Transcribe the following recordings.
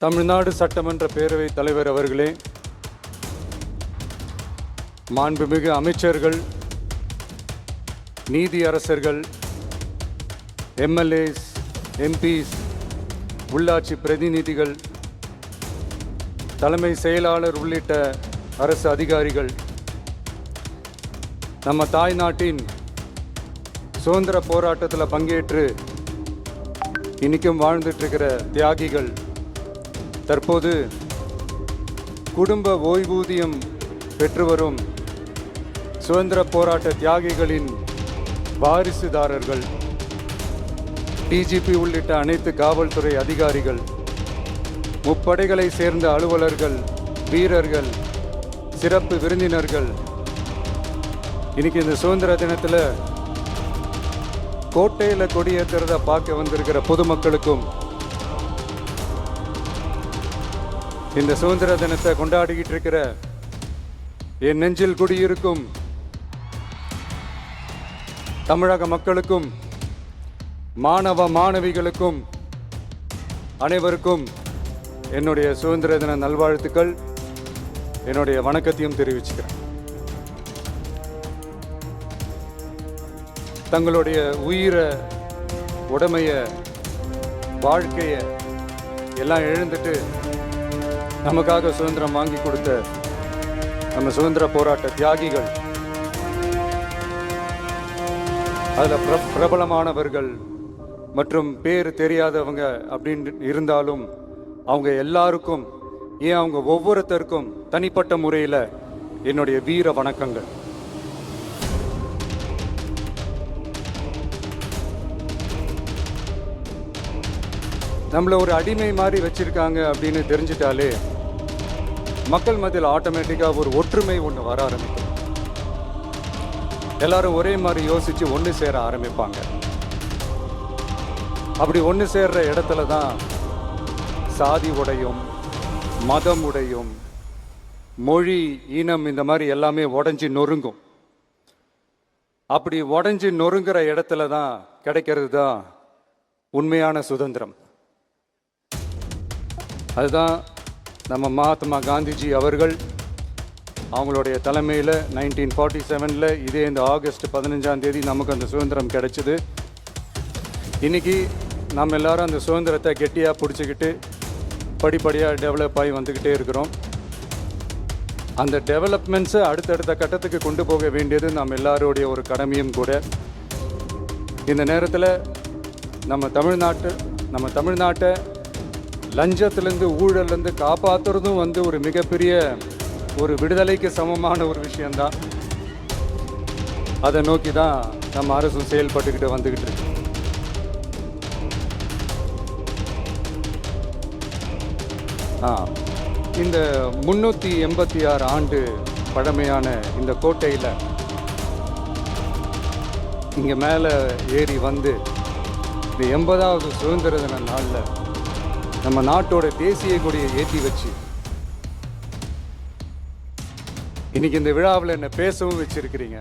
தமிழ்நாடு சட்டமன்ற பேரவைத் தலைவர் அவர்களே, மாண்புமிகு அமைச்சர்கள், நீதியரசர்கள், எம்எல்ஏஸ், எம்பிஸ், உள்ளாட்சி பிரதிநிதிகள், தலைமை செயலாளர் உள்ளிட்ட அரசு அதிகாரிகள், நம்ம தாய் நாட்டின் சுதந்திர போராட்டத்தில் பங்கேற்று இன்னைக்கும் வாழ்ந்துட்டு இருக்கிற தியாகிகள், தற்போது குடும்ப ஓய்வூதியம் பெற்று வரும் சுதந்திர போராட்ட தியாகிகளின் வாரிசுதாரர்கள், டிஜிபி உள்ளிட்ட அனைத்து காவல்துறை அதிகாரிகள், முப்படைகளை சேர்ந்த அலுவலர்கள், வீரர்கள், சிறப்பு விருந்தினர்கள், இன்னைக்கு இந்த சுதந்திர தினத்தில் கோட்டையில் கொடியேற்றுறத பார்க்க வந்திருக்கிற பொதுமக்களுக்கும், இந்த சுதந்திர தினத்தை கொண்டாடிக்கிட்டு இருக்கிற என் நெஞ்சில் குடியிருக்கும் தமிழக மக்களுக்கும், மாணவ மாணவிகளுக்கும் அனைவருக்கும் என்னுடைய சுதந்திர தின நல்வாழ்த்துக்கள், என்னுடைய வணக்கத்தையும் தெரிவிச்சுக்கிறேன். தங்களுடைய உயிரை, உடமைய, வாழ்க்கையை எல்லாம் எழுந்துட்டு நமக்காக சுதந்திரம் வாங்கி கொடுத்த நம்ம சுதந்திர போராட்ட தியாகிகள், அதில் பிரபலமானவர்கள் மற்றும் பேர் தெரியாதவங்க அப்படின்னு இருந்தாலும் அவங்க எல்லாருக்கும், ஏன் அவங்க ஒவ்வொருத்தருக்கும் தனிப்பட்ட முறையில் என்னுடைய வீர வணக்கங்கள். நம்மளை ஒரு அடிமை மாதிரி வச்சிருக்காங்க அப்படின்னு தெரிஞ்சிட்டாலே மக்கள் மத்தியில் ஆட்டோமேட்டிக்காக ஒரு ஒற்றுமை ஒன்று வர ஆரம்பிக்கும். எல்லாரும் ஒரே மாதிரி யோசிச்சு ஒன்று சேர ஆரம்பிப்பாங்க. அப்படி ஒன்று சேர்ற இடத்துல தான் சாதி உடையும், மதம் உடையும், மொழி, இனம், இந்த மாதிரி எல்லாமே உடஞ்சி நொறுங்கும். அப்படி உடஞ்சி நொறுங்குற இடத்துல தான் கிடைக்கிறது தான் உண்மையான சுதந்திரம். அதுதான் நம்ம மகாத்மா காந்திஜி அவர்கள் அவங்களுடைய தலைமையில் 1947 இதே இந்த ஆகஸ்ட் 15 நமக்கு அந்த சுதந்திரம் கிடைச்சிது. இன்னைக்கு நம்ம எல்லாரும் அந்த சுதந்திரத்தை கெட்டியாக பிடிச்சிக்கிட்டு படிப்படியாக டெவலப் ஆகி வந்துக்கிட்டே இருக்கிறோம். அந்த டெவலப்மெண்ட்ஸை அடுத்தடுத்த கட்டத்துக்கு கொண்டு போக வேண்டியது நம்ம எல்லாருடைய ஒரு கடமையும் கூட. இந்த நேரத்தில் நம்ம தமிழ்நாட்டை லஞ்சத்திலேருந்து, ஊழல்லேருந்து காப்பாற்றுறதும் ஒரு மிகப்பெரிய ஒரு விடுதலைக்கு சமமான ஒரு விஷயந்தான். அதை நோக்கி தான் நம்ம அரசும் செயல்பட்டுக்கிட்டு வந்துக்கிட்டு இருக்கு. இந்த 386 ஆண்டு பழமையான இந்த கோட்டையில் இங்கே மேலே ஏறி வந்து இந்த 80வது சுதந்திர தின நாளில் நம்ம நாட்டோட தேசிய கொடியை ஏற்றி வச்சு இன்னைக்கு இந்த விழாவில் என்னை பேசவும் வச்சிருக்கிறீங்க.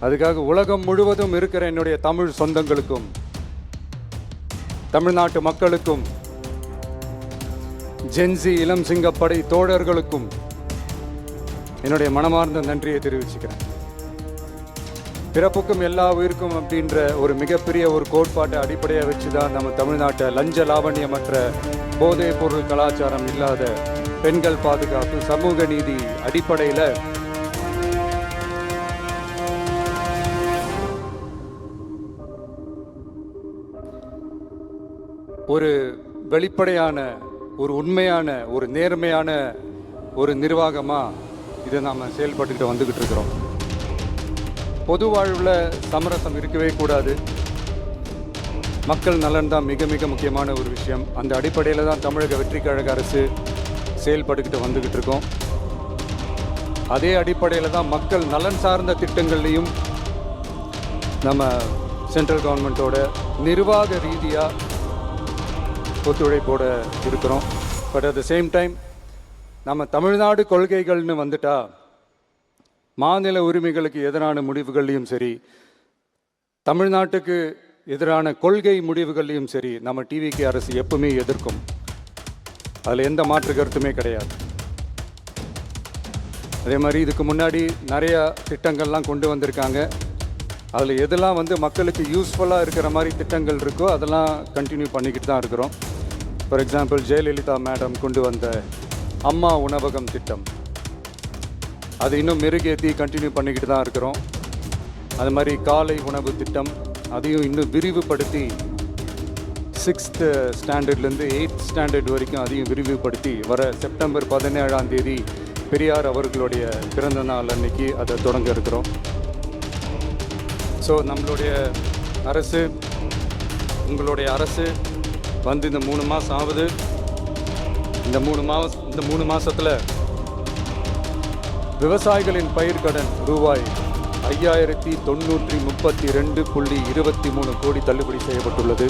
அதுக்காக உலகம் முழுவதும் இருக்கிற என்னுடைய தமிழ் சொந்தங்களுக்கும், தமிழ்நாட்டு மக்களுக்கும், ஜென்சி இளம் சிங்கப்படை தோழர்களுக்கும் என்னுடைய மனமார்ந்த நன்றியை தெரிவிச்சுக்கிறேன். பிறப்புக்கும் எல்லா உயிருக்கும் அப்படின்ற ஒரு மிகப்பெரிய ஒரு கோட்பாட்டை அடிப்படையாக வச்சு தான் நம்ம தமிழ்நாட்டை லஞ்ச லாவண்யமற்ற, போதைப் பொருள் கலாச்சாரம் இல்லாத, பெண்கள் பாதுகாப்பு, சமூக நீதி அடிப்படையில் ஒரு வெளிப்படையான, ஒரு உண்மையான, ஒரு நேர்மையான ஒரு நிர்வாகமாக இதை நாம் செயல்பட்டுக்கிட்டு வந்துக்கிட்டு இருக்கிறோம். பொது வாழ்வில் சமரசம் இருக்கவே கூடாது. மக்கள் நலன் தான் மிக மிக முக்கியமான ஒரு விஷயம். அந்த அடிப்படையில் தான் தமிழக வெற்றி கழக அரசு செயல்பட்டுக்கிட்டு வந்துக்கிட்டு இருக்கோம். அதே அடிப்படையில் தான் மக்கள் நலன் சார்ந்த திட்டங்கள்லையும் நம்ம சென்ட்ரல் கவர்மெண்ட்டோட நிர்வாக ரீதியாக ஒத்துழைப்போட இருக்கிறோம். But at the same time நம்ம தமிழ்நாடு கொள்கைகள்னு வந்துட்டா மாநில உரிமைகளுக்கு எதிரான முடிவுகள்லையும் சரி, தமிழ்நாட்டுக்கு எதிரான கொள்கை முடிவுகள்லையும் சரி, நம்ம டிவிகே அரசு எப்பவுமே எதிர்க்கும். அதில் எந்த மாற்று கருத்துமே கிடையாது. அதே மாதிரி இதுக்கு முன்னாடி நிறையா திட்டங்கள்லாம் கொண்டு வந்திருக்காங்க. அதில் எதெல்லாம் மக்களுக்கு யூஸ்ஃபுல்லாக இருக்கிற மாதிரி திட்டங்கள் இருக்கோ அதெல்லாம் கண்டினியூ பண்ணிக்கிட்டு தான் இருக்கிறோம். ஃபார் எக்ஸாம்பிள், ஜெயலலிதா மேடம் கொண்டு வந்த அம்மா உணவகம் திட்டம், அது இன்னும் மெருகேற்றி கண்டினியூ பண்ணிக்கிட்டு தான் இருக்கிறோம். அது மாதிரி காலை உணவு திட்டம், அதையும் இன்னும் விரிவுபடுத்தி 6th ஸ்டாண்டர்ட்லேருந்து 8th ஸ்டாண்டர்ட் வரைக்கும் அதையும் விரிவுபடுத்தி வர செப்டம்பர் 17ஆம் தேதி பெரியார் அவர்களுடைய பிறந்த நாள் அன்னைக்கு அதை தொடங்க இருக்கிறோம். ஸோ நம்மளுடைய அரசு, உங்களுடைய அரசு இந்த 3 மாதம் ஆகுது. இந்த 3 மாதத்தில் விவசாயிகளின் பயிர்க்கடன் ரூபாய் 5932.23 கோடி தள்ளுபடி செய்யப்பட்டுள்ளது.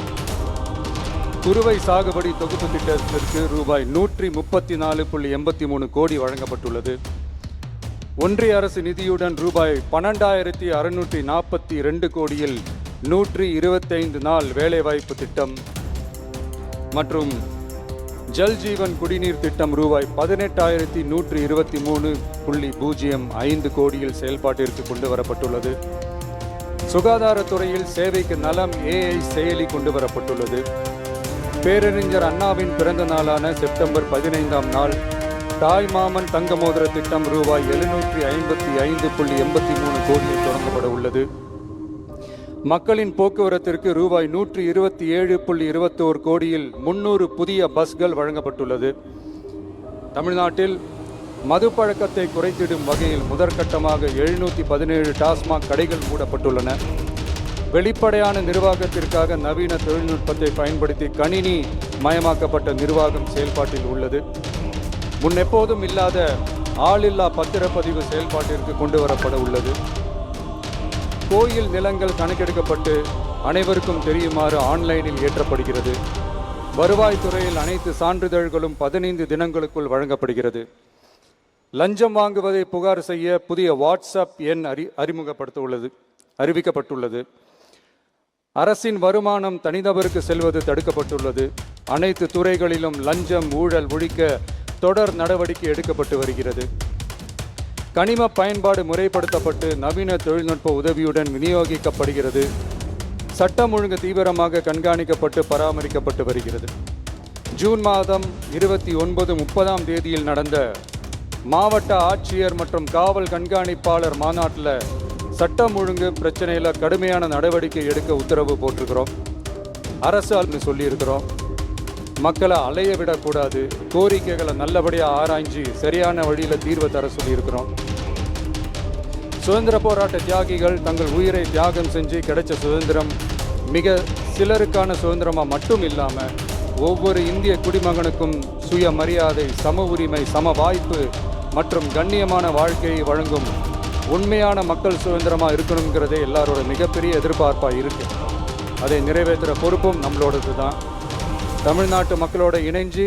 குறுவை சாகுபடி தொகுப்பு திட்டத்திற்கு ரூபாய் 134.83 கோடி வழங்கப்பட்டுள்ளது. ஒன்றிய அரசு நிதியுடன் ரூபாய் 12,642 கோடியில் 125 நாள் வேலைவாய்ப்பு திட்டம் மற்றும் ஜல் ஜீவன் குடிநீர் திட்டம் ரூபாய் 18,123.05 கோடியில் செயல்பாட்டிற்கு கொண்டு வரப்பட்டுள்ளது. சுகாதாரத்துறையில் சேவைக்கு நலம் AI செயலி கொண்டு வரப்பட்டுள்ளது. பேரறிஞர் அண்ணாவின் பிறந்த நாளான செப்டம்பர் 15ஆம் நாள் தாய் மாமன் தங்க மோதிர திட்டம் ரூபாய் 755.83 கோடியில் தொடங்கப்பட உள்ளது. மக்களின் போக்குவரத்திற்கு ரூபாய் 127.21 கோடியில் 300 புதிய பஸ்கள் வழங்கப்பட்டுள்ளது. தமிழ்நாட்டில் மது பழக்கத்தை குறைத்திடும் வகையில் முதற்கட்டமாக 717 டாஸ்மாக் கடைகள் மூடப்பட்டுள்ளன. வெளிப்படையான நிர்வாகத்திற்காக நவீன தொழில்நுட்பத்தை பயன்படுத்தி கணினி மயமாக்கப்பட்ட நிர்வாகம் செயல்பாட்டில் உள்ளது. முன்னெப்போதும் இல்லாத ஆளில்லா பத்திரப்பதிவு செயல்பாட்டிற்கு கொண்டு வரப்பட உள்ளது. கோயில் நிலங்கள் கணக்கெடுக்கப்பட்டு அனைவருக்கும் தெரியுமாறு ஆன்லைனில் ஏற்றப்படுகிறது. வருவாய்த்துறையில் அனைத்து சான்றிதழ்களும் 15 தினங்களுக்குள் வழங்கப்படுகிறது. லஞ்சம் வாங்குவதை புகார் செய்ய புதிய வாட்ஸ்அப் எண் அறிவிக்கப்பட்டுள்ளது. அரசின் வருமானம் தனிநபருக்கு செல்வது தடுக்கப்பட்டுள்ளது. அனைத்து துறைகளிலும் லஞ்சம் ஊழல் ஒழிக்க தொடர் நடவடிக்கை எடுக்கப்பட்டு வருகிறது. கனிம பயன்பாடு முறைப்படுத்தப்பட்டு நவீன தொழில்நுட்ப உதவியுடன் விநியோகிக்கப்படுகிறது. சட்டம் ஒழுங்கு தீவிரமாக கண்காணிக்கப்பட்டு பராமரிக்கப்பட்டு வருகிறது. ஜூன் மாதம் 29, 30ஆம் தேதியில் நடந்த மாவட்ட ஆட்சியர் மற்றும் காவல் கண்காணிப்பாளர் மாநாட்டில் சட்டம் ஒழுங்கு பிரச்சனையில் கடுமையான நடவடிக்கை எடுக்க உத்தரவு போட்டிருக்கிறோம். அரசு சொல்லியிருக்கிறோம். மக்களை அலைய விடக்கூடாது, கோரிக்கைகளை நல்லபடியாக ஆராய்ஞ்சு சரியான வழியில் தீர்வை தர சொல்லியிருக்கிறோம். சுதந்திர போராட்ட தியாகிகள் தங்கள் உயிரை தியாகம் செஞ்சு கிடைச்ச சுதந்திரம் மிக சிலருக்கான சுதந்திரமாக மட்டும் இல்லாமல் ஒவ்வொரு இந்திய குடிமகனுக்கும் சுயமரியாதை, சம உரிமை, சம வாய்ப்பு மற்றும் கண்ணியமான வாழ்க்கையை வழங்கும் உண்மையான மக்கள் சுதந்திரமாக இருக்கணுங்கிறதே எல்லாரோட மிகப்பெரிய எதிர்பார்ப்பாக இருக்குது. அதை நிறைவேற்றுற பொறுப்பும் நம்மளோடது தான். தமிழ்நாட்டு மக்களோட இணைஞ்சு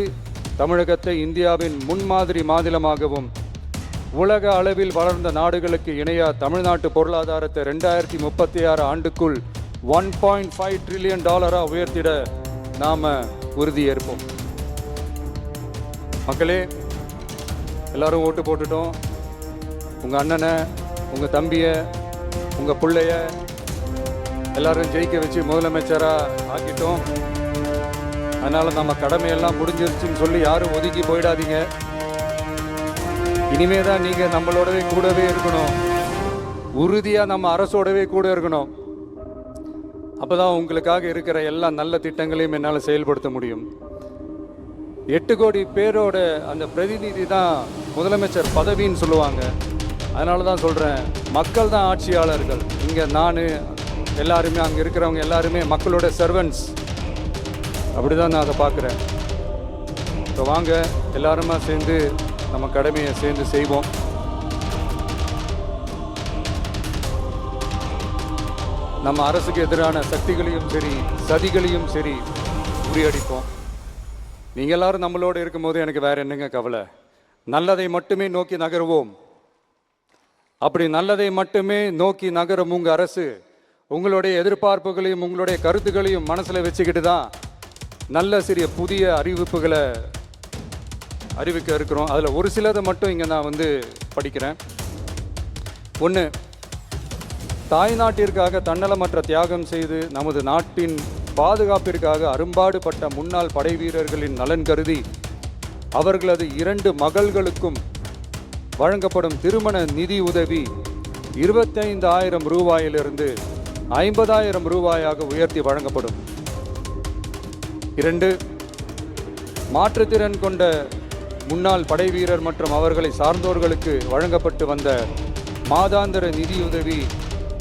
தமிழகத்தை இந்தியாவின் முன்மாதிரி மாநிலமாகவும் உலக அளவில் வளர்ந்த நாடுகளுக்கு இணையாக தமிழ்நாட்டு பொருளாதாரத்தை 2036 ஆண்டுக்குள் $1.5 trillion உயர்த்திட நாம் உறுதியேற்போம். மக்களே, எல்லாரும் ஓட்டு போட்டுட்டோம். உங்கள் அண்ணனை, உங்கள் தம்பியை, உங்கள் பிள்ளைய எல்லாரும் ஜெயிக்க வச்சு முதலமைச்சராக ஆக்கிட்டோம். அதனால் நம்ம கடமையெல்லாம் முடிஞ்சிருச்சுன்னு சொல்லி யாரும் ஒதுக்கி போயிடாதீங்க. இனிமே தான் நீங்கள் நம்மளோடவே கூடவே இருக்கணும். உறுதியாக நம்ம அரசோடவே கூட இருக்கணும். அப்போ தான் உங்களுக்காக இருக்கிற எல்லா நல்ல திட்டங்களையும் என்னால் செயல்படுத்த முடியும். 8 கோடி பேரோட அந்த பிரதிநிதி தான் முதலமைச்சர் பதவின்னு சொல்லுவாங்க. அதனால தான் சொல்கிறேன், மக்கள் தான் ஆட்சியாளர்கள். இங்கே நான் எல்லாருமே, அங்கே இருக்கிறவங்க எல்லாருமே மக்களோட சர்வன்ட்ஸ். அப்படி தான் நான் அதை பார்க்குறேன். இப்போ வாங்க எல்லாருமா சேர்ந்து நம்ம கடமையை சேர்ந்து செய்வோம். நம்ம அரசுக்கு எதிரான சக்திகளையும் சரி சதிகளையும் சரி முறியடிப்போம். நீங்கள் எல்லாரும் நம்மளோடு இருக்கும்போது எனக்கு வேற என்னங்க கவலை? நல்லதை மட்டுமே நோக்கி நகருவோம். அப்படி நல்லதை மட்டுமே நோக்கி நகரும் உங்கள் அரசு உங்களுடைய எதிர்பார்ப்புகளையும் உங்களுடைய கருத்துக்களையும் மனசில் வச்சுக்கிட்டு தான் நல்ல சிறிய புதிய அறிவிப்புகளை அறிவிக்க இருக்கிறோம். அதில் ஒரு சிலதை மட்டும் இங்கே நான் படிக்கிறேன். ஒன்று, தாய்நாட்டிற்காக தன்னலமற்ற தியாகம் செய்து நமது நாட்டின் பாதுகாப்பிற்காக அரும்பாடுபட்ட முன்னாள் படை வீரர்களின் நலன் கருதி அவர்களது 2 மகள்களுக்கும் வழங்கப்படும் திருமண நிதி உதவி 25,000 ரூபாயிலிருந்து 50,000 ரூபாயாக உயர்த்தி வழங்கப்படும். 2, மாற்றுத்திறன் கொண்ட முன்னாள் படை வீரர் மற்றும் அவர்களை சார்ந்தோர்களுக்கு வழங்கப்பட்டு வந்த மாதாந்திர நிதியுதவி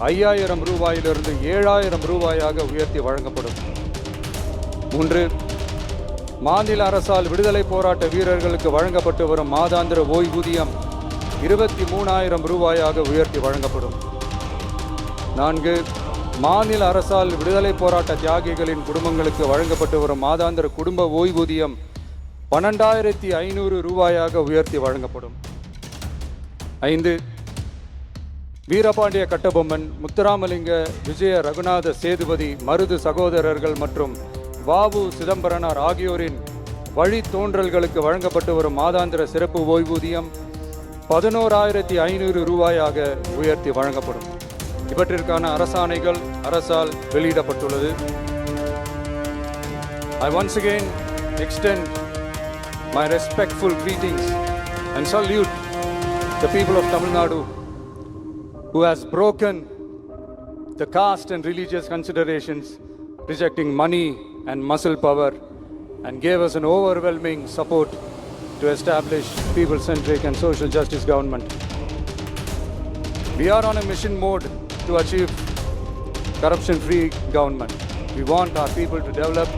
5,000 ரூபாயிலிருந்து 7,000 ரூபாயாக உயர்த்தி வழங்கப்படும். 3, மாநில அரசால் விடுதலை போராட்ட வீரர்களுக்கு வழங்கப்பட்டு வரும் மாதாந்திர ஓய்வூதியம் 23,000 ரூபாயாக உயர்த்தி வழங்கப்படும். 4, மாநில அரசால் விடுதலை போராட்ட தியாகிகளின் குடும்பங்களுக்கு வழங்கப்பட்டு வரும் மாதாந்திர குடும்ப ஓய்வூதியம் 12,500 ரூபாயாக உயர்த்தி வழங்கப்படும். 5, வீரபாண்டிய கட்டபொம்மன், முத்துராமலிங்க, விஜய ரகுநாத சேதுபதி, மருது சகோதரர்கள் மற்றும் வாவு சிதம்பரனார் ஆகியோரின் வழித்தோன்றல்களுக்கு வழங்கப்பட்டு வரும் மாதாந்திர சிறப்பு ஓய்வூதியம் 11,500 ரூபாயாக உயர்த்தி வழங்கப்படும். இவற்றிற்கான அரசாணைகள் அரசால் வெளியிடப்பட்டுள்ளது. I once again extend my respectful greetings and salute the people of Tamil Nadu who has broken the caste and religious considerations, rejecting money and muscle power, and gave us an overwhelming support to establish people-centric and social justice government. We are on a mission mode to achieve corruption-free government. We want our people to develop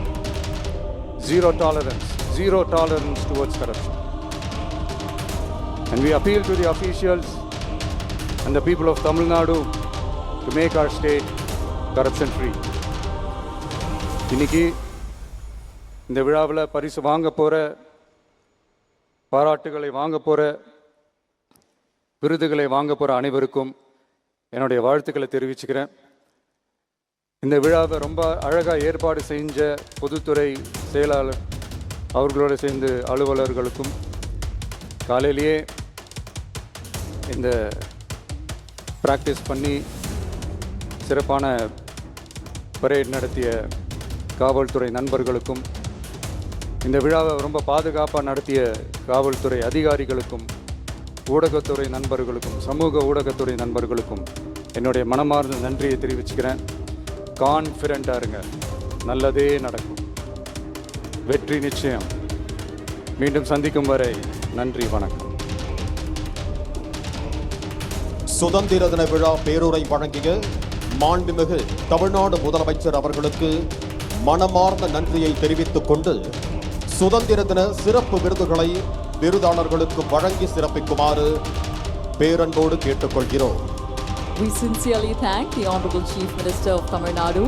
zero tolerance towards corruption. And we appeal to the officials and the people of Tamil Nadu to make our state corruption-free. இன்னைக்கு இந்த விழாவில் பரிசு வாங்க போகிற, பாராட்டுகளை வாங்க போகிற, விருதுகளை வாங்க போகிற அனைவருக்கும் என்னுடைய வாழ்த்துக்களை தெரிவிச்சுக்கிறேன். இந்த விழாவை ரொம்ப அழகாக ஏற்பாடு செஞ்ச பொதுத்துறை செயலாளர் அவர்களோடு சேர்ந்து அலுவலர்களுக்கும், காலையிலேயே இந்த ப்ராக்டிஸ் பண்ணி சிறப்பான பரேட் நடத்திய காவல்துறை நண்பர்களுக்கும், இந்த விழாவை ரொம்ப பாதுகாப்பாக நடத்திய காவல்துறை அதிகாரிகளுக்கும், ஊடகத்துறை நண்பர்களுக்கும், சமூக ஊடகத்துறை நண்பர்களுக்கும் என்னுடைய மனமார்ந்த நன்றியை தெரிவிச்சுக்கிறேன். கான்ஃபிடென்ட்டாக இருங்க, நல்லதே நடக்கும், வெற்றி நிச்சயம். மீண்டும் சந்திக்கும் வரை நன்றி, வணக்கம். சுதந்திர தின விழா பேருரை வழங்கிய மாண்புமிகு தமிழ்நாடு முதலமைச்சர் அவர்களுக்கு மனமார்ந்த நன்றியை தெரிவித்துக் கொண்டு சுதந்திர தின சிறப்பு விருதுகளை விருதாளர்களுக்கு வழங்கி சிறப்பிக்குமாறு பேரன்போடு கேட்டுக்கொள்கிறோம். We sincerely thank the Honorable Chief Minister of Tamil Nadu.